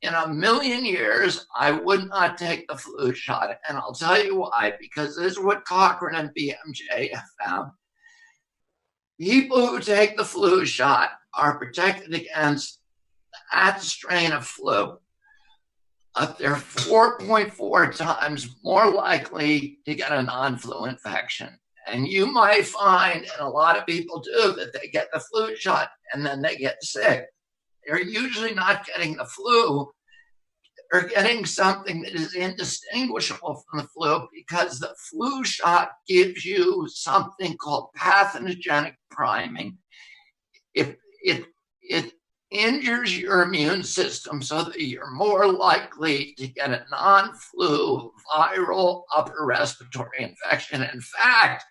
in a million years, I would not take the flu shot. And I'll tell you why, because this is what Cochrane and BMJ have found. People who take the flu shot are protected against that strain of flu. They're 4.4 times more likely to get a non-flu infection. And you might find, and a lot of people do, that they get the flu shot and then they get sick. They're usually not getting the flu. They're getting something that is indistinguishable from the flu, because the flu shot gives you something called pathogenic priming. It injures your immune system so that you're more likely to get a non-flu viral upper respiratory infection. In fact,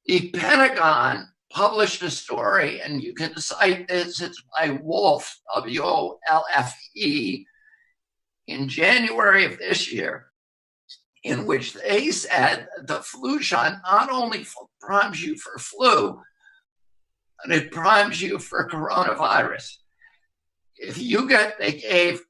the Pentagon published a story, and you can cite this, it's by Wolfe, W-O-L-F-E, in January of this year, in which they said the flu shot not only primes you for flu, but it primes you for coronavirus. If you get, they gave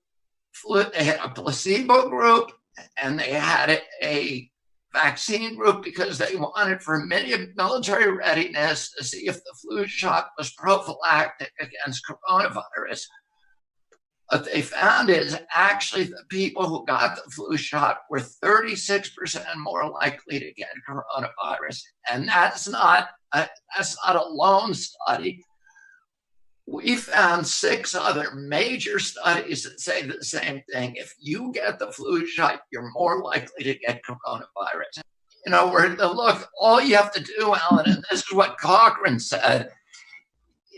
flu, they had a placebo group and they had a vaccine group, because they wanted for military readiness to see if the flu shot was prophylactic against coronavirus. What they found is actually the people who got the flu shot were 36% more likely to get coronavirus. And that's not a lone study. We found 6 other major studies that say the same thing. If you get the flu shot, you're more likely to get coronavirus. You know, look, all you have to do, Alan, and this is what Cochrane said,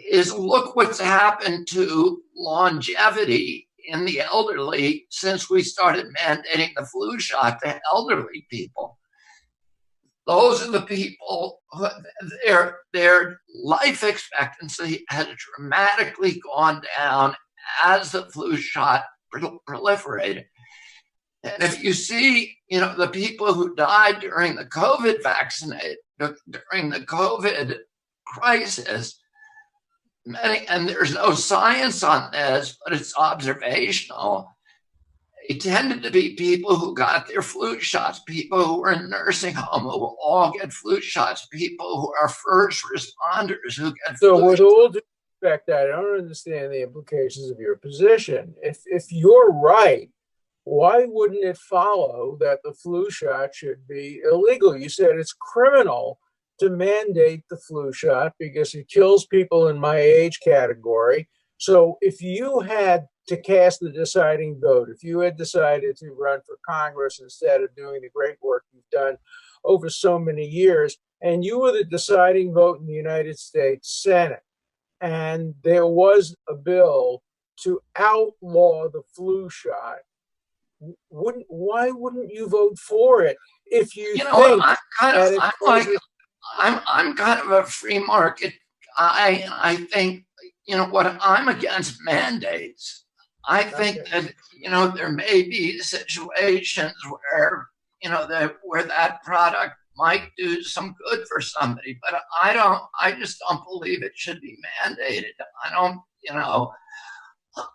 is look what's happened to longevity in the elderly since we started mandating the flu shot to elderly people. Those are the people who their life expectancy has dramatically gone down as the flu shot proliferated. And if you see, you know, the people who died during the COVID during the COVID crisis, many, and there's no science on this, but it's observational, it tended to be people who got their flu shots, people who were in nursing home who will all get flu shots, people who are first responders who get so flu with shots. all due respect, I don't understand the implications of your position. If you're right, why wouldn't it follow that the flu shot should be illegal? You said it's criminal to mandate the flu shot because it kills people in my age category. So if you had to cast the deciding vote, if you had decided to run for Congress instead of doing the great work you've done over so many years, and you were the deciding vote in the United States Senate, and there was a bill to outlaw the flu shot, why wouldn't you vote for it if you think I'm kind of a free market. I think, you know what, I'm against mandates. I think that, you know, there may be situations where, you know, where that product might do some good for somebody, but I just don't believe it should be mandated. I don't, you know,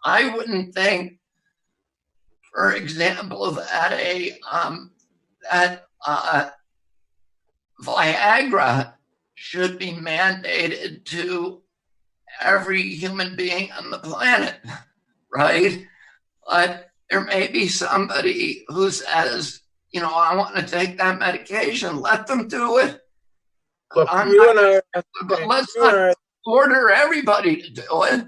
I wouldn't think, for example, that Viagra should be mandated to every human being on the planet, right? But there may be somebody who says, you know, I want to take that medication. Let them do it. Look, but let's not order everybody to do it.